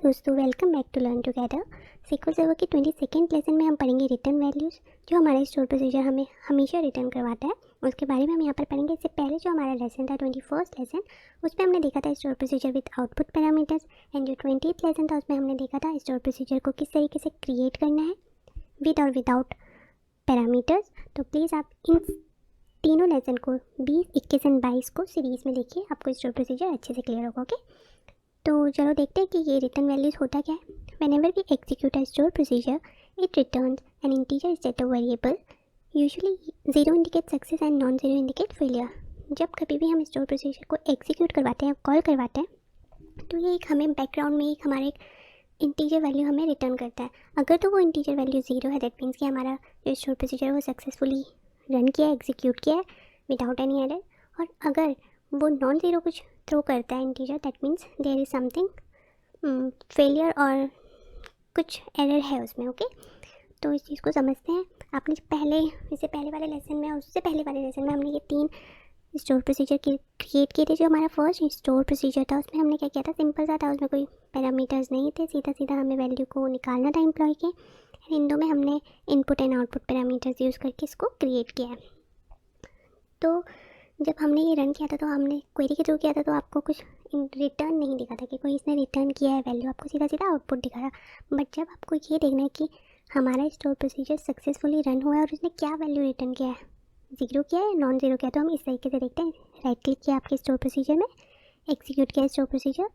दोस्तों, welcome back to learn together. SQL server की 22nd lesson में हम पढ़ेंगे रिटर्न वैल्यूज़, जो हमारा स्टोर प्रोसीजर हमें हमेशा रिटर्न करवाता है। उसके बारे में हम यहाँ पर पढ़ेंगे। इससे पहले जो हमारा लेसन था 21st लेसन, उसमें हमने देखा था store procedure with output parameters. And जो 20th लेसन था उसमें हमने देखा था स्टोर प्रोसीजर को किस तरीके से क्रिएट करना है विद और विदाउट पैरामीटर्स। तो प्लीज़ आप इन तीनों लेसन को 20, 21 एंड 22 को सीरीज़ में देखिए, आपको स्टोर प्रोसीजर अच्छे से क्लियर होगा। ओके, तो चलो देखते हैं कि ये रिटर्न वैल्यूज होता क्या है। Whenever we execute a store procedure, it returns an integer set of variable. Usually 0 indicates success and non-zero indicates failure. जब कभी भी हम स्टोर प्रोसीजर को एग्जीक्यूट करवाते हैं, कॉल करवाते हैं, तो ये एक हमें बैकग्राउंड में एक हमारे एक इंटीजर वैल्यू हमें रिटर्न करता है। अगर तो वो इंटीजर वैल्यू 0 है, दैट मीन्स कि हमारा जो स्टोर प्रोसीजर है वो सक्सेसफुली रन किया है, एग्जीक्यूट किया है विदाउट एनी एरर। और अगर वो नॉन ज़ीरो कुछ थ्रो करता है integer, that means there is something failure और कुछ एरर है उसमें। ओके, तो इस चीज़ को समझते हैं। आपने इससे पहले वाले लेसन में और उससे पहले वाले लेसन में हमने ये 3 स्टोर प्रोसीजर क्रिएट किए थे। जो हमारा फर्स्ट स्टोर प्रोसीजर था उसमें हमने क्या किया था, सिंपल सा था, उसमें कोई पैरामीटर्स नहीं थे, सीधा सीधा हमें वैल्यू को निकालना था एम्प्लॉय के। इन दो में हमने input and output parameters use करके इसको क्रिएट किया है। तो जब हमने ये रन किया था तो हमने क्वेरी के थ्रू किया था, तो आपको कुछ रिटर्न नहीं दिखा था कि कोई इसने रिटर्न किया है वैल्यू, आपको सीधा सीधा आउटपुट दिखा था। बट जब आपको ये देखना है कि हमारा स्टोर प्रोसीजर सक्सेसफुली रन हुआ है और उसने क्या वैल्यू रिटर्न किया है, 0 किया है, नॉन ज़ीरो किया, तो हम इस तरीके से देखते हैं। राइट क्लिक किया आपके स्टोर प्रोसीजर में, एग्जीक्यूट किया स्टोर प्रोसीजर।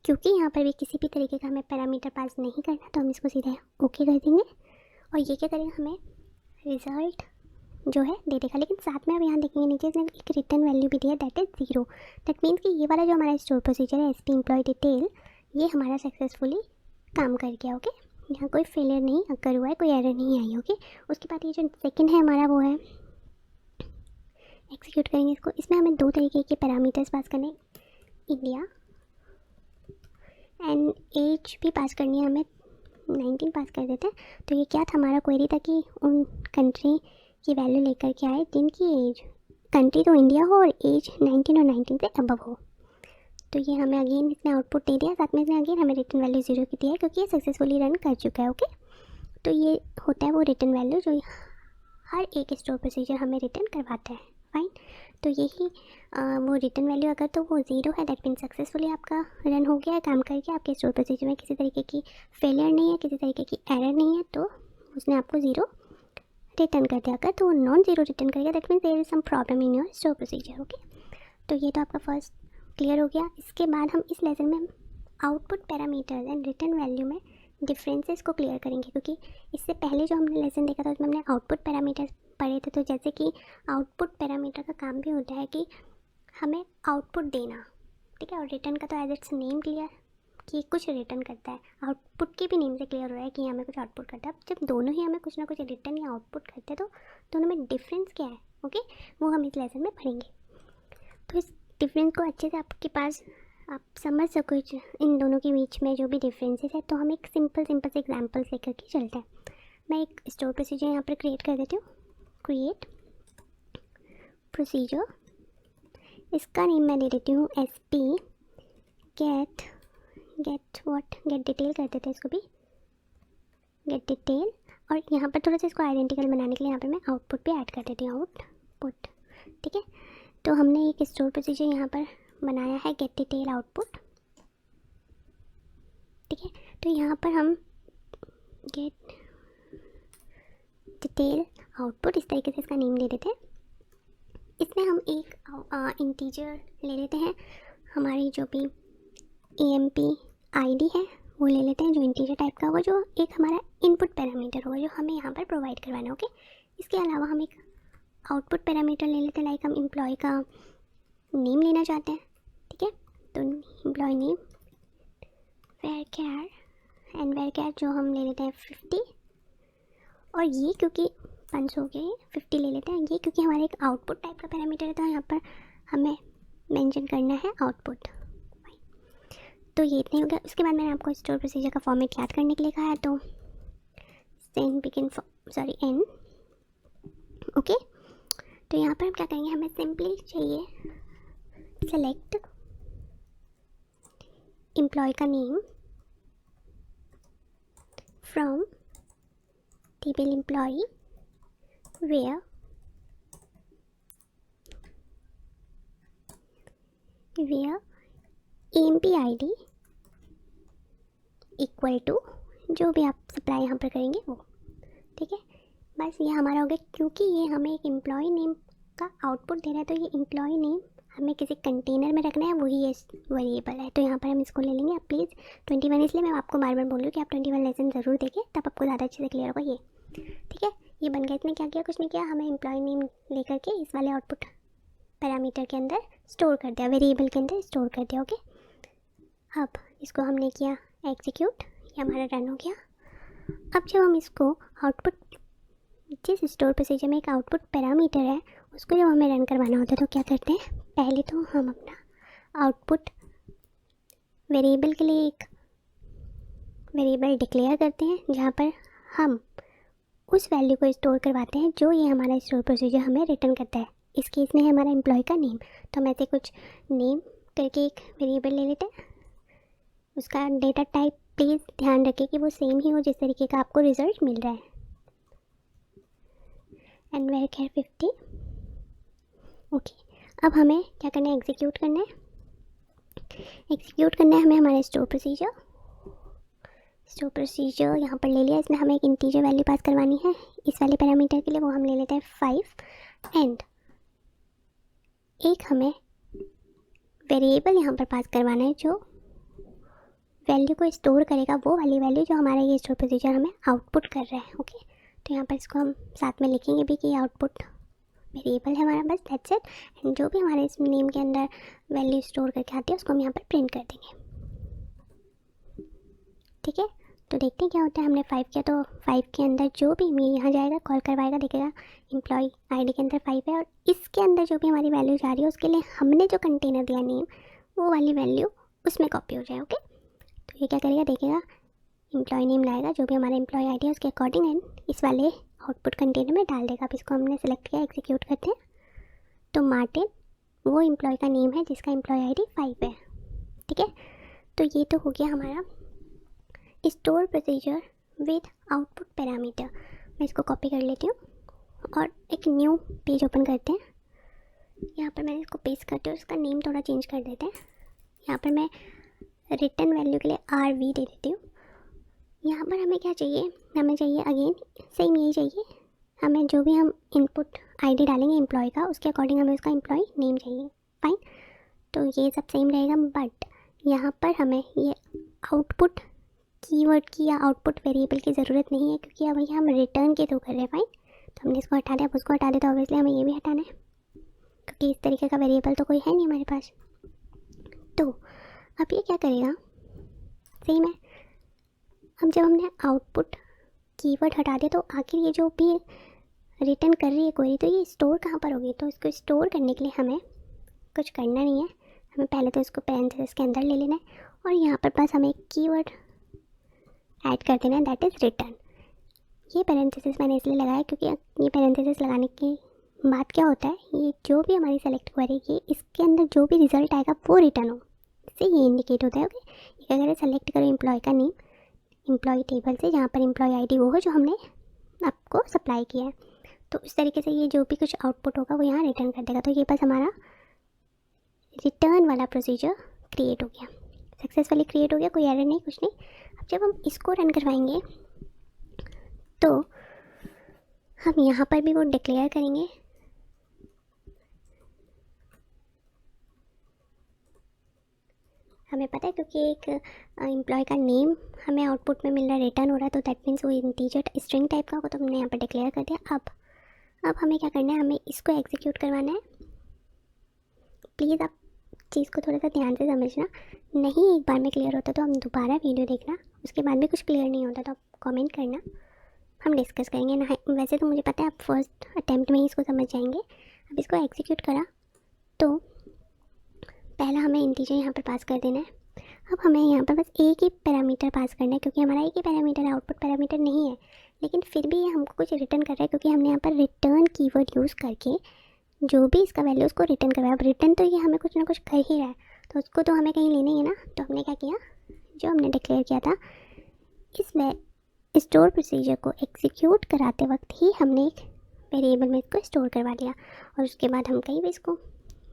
क्योंकि यहाँ पर भी किसी भी तरीके का हमें पैरामीटर पास नहीं करना, तो हम इसको सीधा ओके कर देंगे और ये क्या करेंगे, हमें रिज़ल्ट जो है दे देगा। लेकिन साथ में अब यहाँ देखेंगे नीचे इसने एक रिटर्न वैल्यू भी दिया, दैट इज़ 0। दैट मीन्स कि ये वाला जो हमारा स्टोर प्रोसीजर है एसपी एम्प्लॉय डिटेल, ये हमारा सक्सेसफुली काम कर गया। ओके, यहाँ कोई फेलियर नहीं अगर हुआ है, कोई एरर नहीं आई। ओके, उसके बाद ये जो सेकंड है हमारा वो है, एग्जीक्यूट करेंगे इसको। इसमें हमें 2 तरीके के पैरामीटर्स पास करने, इंडिया एंड एज भी पास करनी है, हमें 19 पास कर देते हैं। तो ये क्या था, हमारा क्वेरी था कि उन कंट्री की वैल्यू लेकर के आए जिनकी एज, कंट्री तो इंडिया हो और एज 19 और 19 से अबव हो। तो ये हमें अगेन इसने आउटपुट दे दिया, साथ में इसने अगेन हमें रिटर्न वैल्यू 0 की दी है, क्योंकि ये सक्सेसफुली रन कर चुका है। ओके, तो ये होता है वो रिटर्न वैल्यू जो हर एक स्टोर प्रोसीजर हमें रिटर्न करवाता है। फाइन, तो यही वो रिटर्न वैल्यू अगर तो वो 0 है, दैट मीन सक्सेसफुली आपका रन हो गया है, काम करके आपके स्टोर प्रोसीजर में किसी तरीके की फेलियर नहीं है, किसी तरीके की एरर नहीं है, तो उसने आपको 0 रिटर्न कर दिया। अगर तो वो नॉन ज़ीरो रिटर्न कर गया, that means there is some problem in your store procedure. Okay, तो ये तो आपका फर्स्ट क्लियर हो गया। इसके बाद हम इस लेसन में output parameters and return value में डिफरेंसेस को क्लियर करेंगे, क्योंकि इससे पहले जो हमने लेसन देखा था उसमें हमने आउटपुट पैरामीटर्स पढ़े थे। तो जैसे कि आउटपुट पैरामीटर का काम भी होता है कि हमें आउटपुट देना, ठीक है, और रिटर्न का तो एज इट्स नेम क्लियर कि कुछ रिटर्न करता है। आउटपुट के भी नेम से क्लियर हो रहा है कि हमें कुछ आउटपुट करता है। जब दोनों ही हमें कुछ ना कुछ रिटर्न या आउटपुट करते हैं, तो दोनों में डिफरेंस क्या है, ओके, वो हम इस लेसन में पढ़ेंगे। तो इस डिफरेंस को अच्छे से आपके पास आप समझ सको इन दोनों के बीच में जो भी डिफरेंसेस है, तो हम एक सिंपल से एग्जाम्पल लेकर के चलते हैं। मैं एक स्टोर प्रोसीजर यहाँ पर क्रिएट कर देती हूँ, क्रिएट प्रोसीजर। इसका नेम मैं दे देती हूँ SP गेट डिटेल कर देते हैं, इसको भी गेट डिटेल। और यहाँ पर थोड़ा सा इसको आइडेंटिकल बनाने के लिए यहाँ पर मैं आउटपुट भी ऐड कर देती हूँ, आउटपुट। ठीक है, तो हमने एक स्टोर प्रोसीजर यहाँ पर बनाया है, गेट डिटेल आउटपुट। ठीक है, तो यहाँ पर हम गेट डिटेल आउटपुट इस तरीके से इसका नेम दे देते हैं। इसमें हम एक इंटीजर ले लेते हैं, हमारी जो भी EMP ID है वो ले लेते हैं, जो इंटीजर टाइप का होगा, जो एक हमारा इनपुट पैरामीटर होगा, जो हमें यहाँ पर प्रोवाइड करवाना। ओके, इसके अलावा हम एक आउटपुट पैरामीटर ले लेते हैं, लाइक हम एम्प्लॉय का नेम लेना चाहते हैं। ठीक है, तो एम्प्लॉय नेम वेयर कैर जो हम ले लेते हैं 50, और ये क्योंकि 500 के 50 ले लेते हैं, ये क्योंकि हमारे एक आउटपुट टाइप का पैरामीटर है, तो यहाँ पर हमें मेंशन करना है आउटपुट। तो ये इतने हो गया। उसके बाद मैंने आपको स्टोर प्रोसीजर का फॉर्मेट याद करने के लिए कहा है, तो एन। ओके, तो यहाँ पर हम क्या करेंगे, हमें सिंपली चाहिए सेलेक्ट एम्प्लॉय का name table employee where EMP ID equal to जो भी आप सप्लाई यहाँ पर करेंगे वो, ठीक है। बस ये हमारा हो गया, क्योंकि ये हमें एक एम्प्लॉय नेम का आउटपुट दे रहा है, तो ये एम्प्लॉय नेम हमें किसी कंटेनर में रखना है, वही ये वेरिएबल है। तो यहाँ पर हम इसको ले लेंगे। आप प्लीज़ 21, इसलिए मैं आपको बार बार बोल रही हूँ कि आप 21 लेसन ज़रूर देखें, तब आपको ज़्यादा अच्छे से क्लियर होगा ये, ठीक है। ये बन गया। इसने क्या किया, कुछ नहीं किया, हमें एम्प्लॉय नेम लेकर के इस वाले आउटपुट पैरामीटर के अंदर स्टोर कर दिया, वेरिएबल के अंदर स्टोर कर दिया, ओके। अब इसको हमने किया एग्जीक्यूट, ये हमारा रन हो गया। अब जब हम इसको आउटपुट, जिस स्टोर प्रोसीजर में एक आउटपुट पैरामीटर है, उसको जब हमें रन करवाना होता है तो क्या करते हैं, पहले तो हम अपना आउटपुट वेरिएबल के लिए एक वेरिएबल डिक्लेयर करते हैं, जहाँ पर हम उस वैल्यू को स्टोर करवाते हैं जो ये हमारा स्टोर प्रोसीजर हमें रिटर्न करता है। इस केस में है हमारा एम्प्लॉय का नेम, तो हम ऐसे कुछ नेम करके एक वेरिएबल ले लेते हैं। उसका डेटा टाइप प्लीज़ ध्यान रखें कि वो सेम ही हो जिस तरीके का आपको रिजल्ट मिल रहा है। And where care 50, okay. अब हमें क्या करना है, एग्जीक्यूट करना है। एग्जीक्यूट करना है हमें हमारा स्टोर प्रोसीजर यहाँ पर ले लिया। इसमें हमें एक इंटीजर वैल्यू पास करवानी है इस वाले पैरामीटर के लिए, वो हम ले लेते हैं 5। एंड एक हमें वेरिएबल यहाँ पर पास करवाना है जो वैल्यू को स्टोर करेगा, वो वाली वैल्यू जो हमारा ये स्टोर प्रोसीजर हमें आउटपुट कर रहा है, ओके। तो यहाँ पर इसको हम साथ में लिखेंगे भी कि आउटपुट वेरिएबल है हमारा, बस दैट्स इट। एंड जो भी हमारे इस नेम के अंदर वैल्यू स्टोर करके आती है उसको हम यहाँ पर प्रिंट कर देंगे, ठीक है। तो देखते हैं क्या होता है। हमने 5 किया तो 5 के अंदर जो भी यहाँ जाएगा, कॉल करवाएगा, देखेगा एम्प्लॉय आईडी के अंदर 5 है, और इसके अंदर जो भी हमारी वैल्यू जा रही है उसके लिए हमने जो कंटेनर दिया नेम, वो वाली वैल्यू उसमें कॉपी हो जाए, ओके। तो ये क्या करेगा, देखेगा एम्प्लॉय नेम लाएगा, जो भी हमारा एम्प्लॉय आईडी है उसके अकॉर्डिंग, एंड इस वाले आउटपुट कंटेनर में डाल देगा। अब इसको हमने सेलेक्ट किया, एग्जीक्यूट करते हैं। तो मार्टिन वो एम्प्लॉय का नेम है जिसका एम्प्लॉय आईडी 5 है, ठीक है। तो ये तो हो गया हमारा store procedure with output parameter. मैं इसको कॉपी कर लेती हूँ और एक न्यू पेज ओपन करते हैं। यहाँ पर मैंने इसको पेस्ट करते हुए उसका नेम थोड़ा चेंज कर देते हैं। यहाँ पर मैं रिटर्न वैल्यू के लिए RV दे देती हूँ। यहाँ पर हमें क्या चाहिए, हमें चाहिए अगेन सेम यही चाहिए, हमें जो भी हम इनपुट आईडी डालेंगे एम्प्लॉय का, उसके अकॉर्डिंग हमें उसका एम्प्लॉय नेम चाहिए, फाइन। तो ये सब सेम रहेगा, बट यहाँ पर हमें ये आउटपुट कीवर्ड की या आउटपुट वेरिएबल की ज़रूरत नहीं है, क्योंकि अब ये हम रिटर्न के थ्रू कर रहे हैं, फाइन। तो हमने इसको हटा दिया, अब उसको हटा दें, तो ऑब्वियसली हमें ये भी हटाना है, क्योंकि इस तरीके का वेरिएबल तो कोई है नहीं हमारे पास। तो अब ये क्या करेगा, सेम है। अब जब हमने आउटपुट कीवर्ड हटा दिया, तो आखिर ये जो भी रिटर्न कर रही है कोई, तो ये स्टोर कहाँ पर होगी। तो इसको स्टोर करने के लिए हमें कुछ करना नहीं है, हमें पहले तो इसको पैरेंथेसिस के अंदर ले लेना है, और यहाँ पर बस हमें एक कीवर्ड ऐड कर देना है, दैट इज़ रिटर्न। ये पैरेंथेसिस मैंने इसलिए लगाया क्योंकि ये पैरेंथेसिस लगाने के बाद क्या होता है, ये जो भी हमारी सेलेक्ट करेगी इसके अंदर जो भी रिजल्ट आएगा वो रिटर्न हो, इससे ये इंडिकेट होता है, ओके। ये अगर सेलेक्ट करो एम्प्लॉय का नेम एम्प्लॉय टेबल से, जहाँ पर एम्प्लॉय आईडी वो हो जो हमने आपको सप्लाई किया है, तो इस तरीके से ये जो भी कुछ आउटपुट होगा वो यहाँ रिटर्न कर देगा। तो ये बस हमारा रिटर्न वाला प्रोसीजर क्रिएट हो गया, सक्सेसफुली क्रिएट हो गया, कोई एरर नहीं, कुछ नहीं। अब जब हम इसको रन करवाएंगे तो हम यहाँ पर भी वो डिक्लेयर करेंगे, हमें पता है क्योंकि एक एम्प्लॉय का नेम हमें आउटपुट में मिल रहा है, रिटर्न हो रहा है, तो दैट मीन्स वो इंटीजर स्ट्रिंग टाइप का होगा, तो हमने यहाँ पर डिक्लेयर कर दिया। अब हमें क्या करना है, हमें इसको एग्जीक्यूट करवाना है। प्लीज़ आप चीज़ को थोड़ा सा ध्यान से समझना, नहीं एक बार में क्लियर होता तो हम दोबारा वीडियो देखना, उसके बाद भी कुछ क्लियर नहीं होता तो आप कमेंट करना, हम डिस्कस करेंगे ना। वैसे तो मुझे पता है आप फर्स्ट अटैम्प्ट में ही इसको समझ जाएंगे। अब इसको एग्जीक्यूट करा तो पहला हमें इंटीजर यहाँ पर पास कर देना है। अब हमें यहाँ पर बस एक ही पैरामीटर पास करना है, क्योंकि हमारा एक ही पैरामीटर है, आउटपुट पैरामीटर नहीं है, लेकिन फिर भी ये हमको कुछ रिटर्न कर रहा है, क्योंकि हमने यहाँ पर रिटर्न कीवर्ड यूज़ करके जो भी इसका वैल्यू उसको रिटर्न करवाया। अब रिटर्न तो ये हमें कुछ ना कुछ कर ही रहा है, तो उसको तो हमें कहीं लेना ही है ना। तो हमने क्या किया, जो हमने डिक्लेयर किया था इस स्टोर प्रोसीजर को एग्जीक्यूट कराते वक्त ही हमने एक वेरिएबल में इसको स्टोर करवा दिया और उसके बाद हम कहीं भी इसको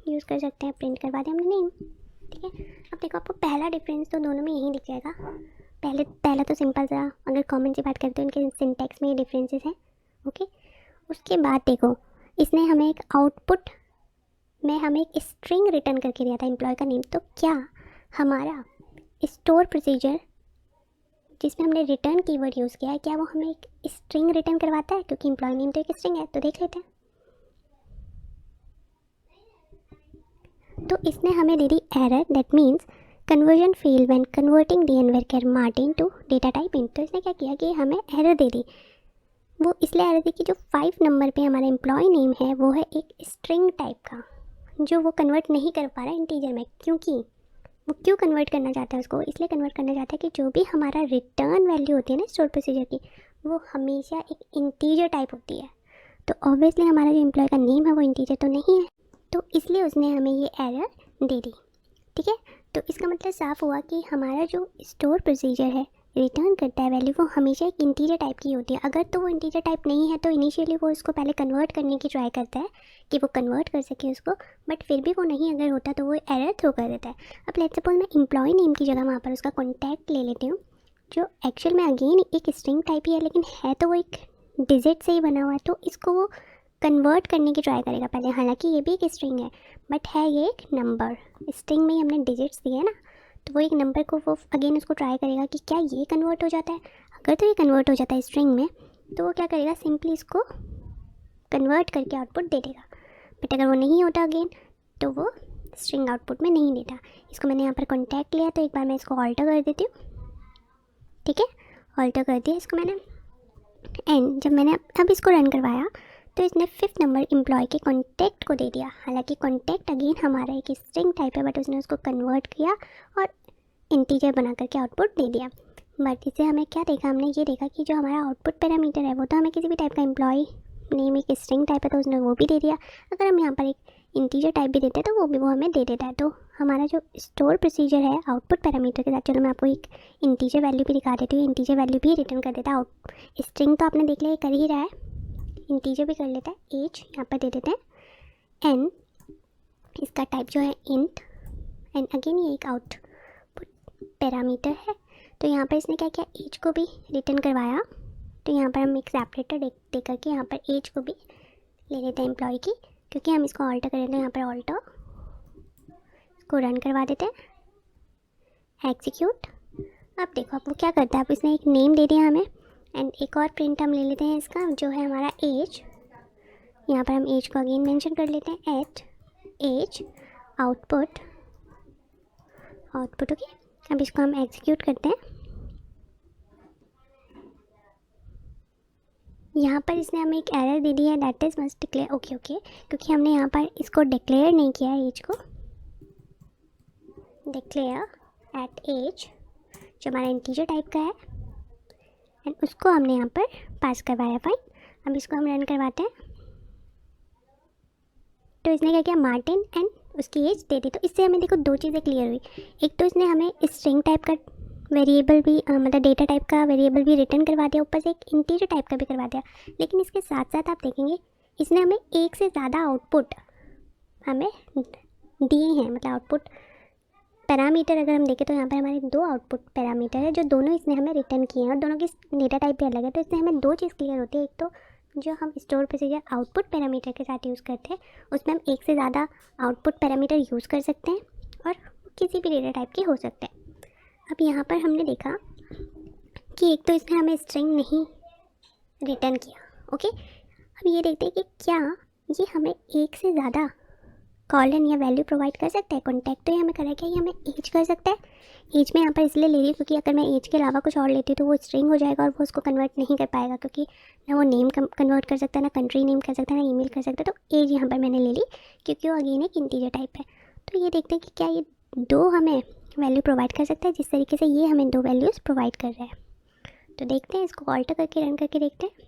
यूज़ कर सकते हैं। प्रिंट करवा दिया हमने नेम, ठीक है। अब देखो आपको पहला डिफरेंस तो दोनों में यही दिख जाएगा। पहला तो सिंपल सा, अगर कॉमन सी बात करते हैं उनके सिंटैक्स में ये डिफरेंसेस हैं, ओके। उसके बाद देखो इसने हमें एक आउटपुट में हमें एक स्ट्रिंग रिटर्न करके दिया था एम्प्लॉय का नेम। तो क्या हमारा स्टोर प्रोसीजर जिसमें हमने रिटर्न कीवर्ड यूज़ किया है, क्या वो हमें एक स्ट्रिंग रिटर्न करवाता है? क्योंकि एम्प्लॉय नेम तो एक स्ट्रिंग है। तो देख लेते हैं। तो इसने हमें दे दी error, that means conversion fail when converting DN varchar Martin to data type int. तो इसने क्या किया कि हमें एरर दे दी। वो इसलिए एरर दी कि जो 5 नंबर पे हमारा एम्प्लॉय नेम है वो है एक स्ट्रिंग टाइप का, जो वो कन्वर्ट नहीं कर पा रहा है इंटीजर में। क्योंकि वो क्यों कन्वर्ट करना चाहता है उसको? इसलिए कन्वर्ट करना चाहता है कि जो भी हमारा रिटर्न वैल्यू होती है ना स्टोर प्रोसीजर की, वो हमेशा एक इंटीजर टाइप होती है। तो ऑब्वियसली हमारा जो एम्प्लॉय का नेम है वो इंटीजर तो नहीं है, तो इसलिए उसने हमें ये एरर दे दी, ठीक है। तो इसका मतलब साफ हुआ कि हमारा जो स्टोर प्रोसीजर है रिटर्न करता है वैल्यू, वो हमेशा एक इंटीजर टाइप की होती है। अगर तो वो इंटीजर टाइप नहीं है तो इनिशियली वो उसको पहले कन्वर्ट करने की ट्राई करता है कि वो कन्वर्ट कर सके उसको, बट फिर भी वो नहीं अगर होता तो वो एरर थ्रो कर देता है। अब लेट्स सपोज मैं एम्प्लॉय नेम की जगह वहाँ पर उसका कॉन्टैक्ट ले लेती हूँ, जो एक्चुअल में अगेन एक स्ट्रिंग टाइप ही है, लेकिन है तो वो एक डिजिट से ही बना हुआ है। तो इसको वो कन्वर्ट करने की ट्राई करेगा पहले, हालांकि ये भी एक स्ट्रिंग है बट है ये एक नंबर। स्ट्रिंग में ही हमने डिजिट्स दिए ना, तो वो एक नंबर को वो अगेन उसको ट्राई करेगा कि क्या ये कन्वर्ट हो जाता है। अगर तो ये कन्वर्ट हो जाता है स्ट्रिंग में, तो वो क्या करेगा, सिंपली इसको कन्वर्ट करके आउटपुट दे देगा। बट अगर वो नहीं होता अगेन, तो वो स्ट्रिंग आउटपुट में नहीं देता। इसको मैंने यहाँ पर कॉन्टैक्ट लिया, तो एक बार मैं इसको ऑल्टर कर देती हूँ, ठीक है। ऑल्टर कर दिया इसको मैंने, एंड जब मैंने अब इसको रन करवाया तो इसने 5th नंबर एम्प्लॉय के कॉन्टैक्ट को दे दिया। हालांकि कॉन्टैक्ट अगेन हमारा एक स्ट्रिंग टाइप है, बट उसने उसको कन्वर्ट किया और इंटीजर बना करके आउटपुट दे दिया। बट इससे हमें क्या देखा, हमने ये देखा कि जो हमारा आउटपुट पैरामीटर है वो तो हमें किसी भी टाइप का एम्प्लॉय नेम एक स्ट्रिंग टाइप है, तो उसने वो भी दे दिया। अगर हम यहाँ पर एक इंटीजर टाइप भी देते हैं तो वो हमें दे देता है। तो हमारा जो स्टोर प्रोसीजर है आउटपुट पैरामीटर के साथ, चलो मैं आपको एक इंटीजर वैल्यू भी दिखा देती हूँ। इंटीजर वैल्यू भी रिटर्न कर देता है। स्ट्रिंग तो आपने देख लिया कर ही रहा है, इंटीजर भी कर लेता है। एज यहाँ पर दे देते हैं, एन इसका टाइप जो है इंट, एंड अगेन ये एक आउटपुट पैरामीटर है। तो यहाँ पर इसने क्या किया, एज को भी रिटर्न करवाया। तो यहाँ पर हम एक सेपरेटर दे करके यहाँ पर एज को भी ले लेते हैं एम्प्लॉय की, क्योंकि हम इसको ऑल्टर करें तो यहाँ पर ऑल्टर इसको रन करवा देते हैं, एग्जीक्यूट। अब देखो अब वो क्या करता है, अब इसने एक नेम दे दिया हमें, एंड एक और प्रिंट हम ले लेते हैं इसका जो है हमारा एज। यहाँ पर हम एज को अगेन मेंशन कर लेते हैं, एट एज आउटपुट ओके। अब इसको हम एग्जीक्यूट करते हैं। यहाँ पर इसने हमें एक एरर दे दी है, that is must declare okay, क्योंकि हमने यहाँ पर इसको डिक्लेयर नहीं किया है, एज को डिक्लेयर एट एज जो हमारा इंटीजर टाइप का है, एंड उसको हमने यहाँ पर पास करवाया। फाइन, अब इसको हम रन करवाते हैं। तो इसने क्या किया, मार्टिन एंड उसकी एज दे दी। तो इससे हमें देखो दो चीज़ें क्लियर हुई। एक तो इसने हमें स्ट्रिंग टाइप का वेरिएबल भी मतलब डेटा टाइप का वेरिएबल भी रिटर्न करवा दिया, ऊपर से एक इंटीजर टाइप का भी करवा दिया। लेकिन इसके साथ साथ आप देखेंगे इसने हमें एक से ज़्यादा आउटपुट हमें दिए हैं। मतलब आउटपुट पैरामीटर अगर हम देखें तो यहाँ पर हमारे 2 आउटपुट पैरामीटर है, जो दोनों इसने हमें रिटर्न किए हैं और दोनों की डेटा टाइप भी अलग है। तो इससे हमें 2 चीज़ क्लियर होती है। एक तो जो हम स्टोर प्रोसीजर आउटपुट पैरामीटर के साथ यूज़ करते हैं, उसमें हम एक से ज़्यादा आउटपुट पैरामीटर यूज़ कर सकते हैं और किसी भी डेटा टाइप के हो सकते हैं। अब यहाँ पर हमने देखा कि एक तो इसने हमें स्ट्रिंग नहीं रिटर्न किया, ओके। अब ये देखते हैं कि क्या ये हमें एक से ज़्यादा कॉलन या वैल्यू प्रोवाइड कर सकता है। कॉन्टैक्ट तो ये हमें करा क्या, ये हमें एज कर सकता है। एज में यहाँ पर इसलिए ले रही हूँ क्योंकि अगर मैं एज के अलावा कुछ और लेती हूँ तो वो स्ट्रिंग हो जाएगा और वो उसको कन्वर्ट नहीं कर पाएगा, क्योंकि ना वो नेम कन्वर्ट कर सकता है, ना कंट्री नेम कर सकता है, ना ईमेल कर सकता है। तो एज यहाँ पर मैंने ले ली क्योंकि वो अगेन एक इंटीजर टाइप है। तो ये देखते हैं कि क्या ये 2 हमें वैल्यू प्रोवाइड कर सकता है, जिस तरीके से ये हमें 2 वैल्यूज़ प्रोवाइड कर रहा है। तो देखते हैं, इसको ऑल्टर करके रन करके देखते हैं।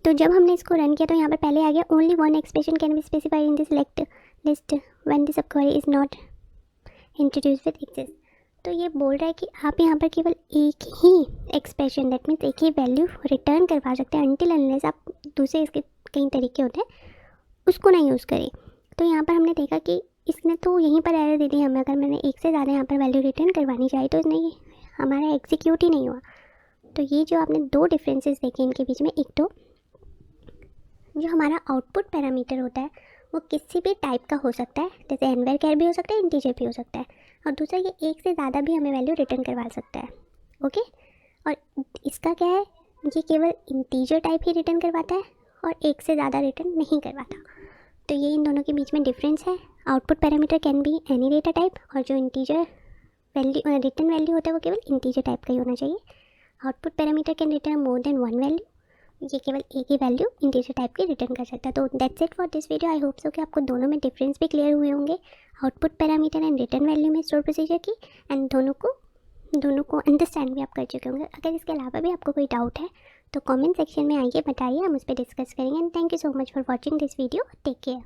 तो जब हमने इसको रन किया तो यहाँ पर पहले आ गया only 1 expression can be specified in the select list when the subquery is not introduced with exists. तो ये बोल रहा है कि आप यहाँ पर केवल एक ही एक्सप्रेशन, दैट मीन्स एक ही वैल्यू रिटर्न करवा सकते हैं अनटिल अनलेस आप दूसरे इसके कई तरीके होते हैं उसको ना यूज़ करें। तो यहाँ पर हमने देखा कि इसने तो यहीं पर एरर दे दी हमें, अगर मैंने एक से ज़्यादा यहाँ पर वैल्यू रिटर्न करवानी चाहिए तो इसने हमारा एग्जीक्यूट ही नहीं हुआ। तो ये जो आपने दो डिफरेंसेस देखे इनके बीच में, एक तो जो हमारा आउटपुट पैरामीटर होता है वो किसी भी टाइप का हो सकता है, जैसे एनवर कैर भी हो सकता है, इंटीजर भी हो सकता है, और दूसरा ये एक से ज़्यादा भी हमें वैल्यू रिटर्न करवा सकता है। ओके, और इसका क्या है, ये केवल इंटीजर टाइप ही रिटर्न करवाता है और एक से ज़्यादा रिटर्न नहीं करवाता। तो ये इन दोनों के बीच में डिफरेंस है। Output parameter can be any data type, और जो इंटीजर वैल्यू रिटर्न वैल्यू होता है वो केवल इंटीजर टाइप का ही होना चाहिए। Output parameter can return more than one value, ये केवल एक ही वैल्यू इंटीजर टाइप की रिटर्न कर सकता है। तो that's it for this video. I hope so कि आपको दोनों में डिफरेंस भी क्लियर हुए होंगे, output parameter and return value में स्टोर प्रोसीजर की, एंड दोनों को अंडरस्टैंड भी आप कर चुके होंगे। अगर इसके अलावा भी आपको कोई डाउट है तो कमेंट सेक्शन में आइए, बताइए, हम उस पर डिस्कस करेंगे। And thank you so much for watching this video. Take care.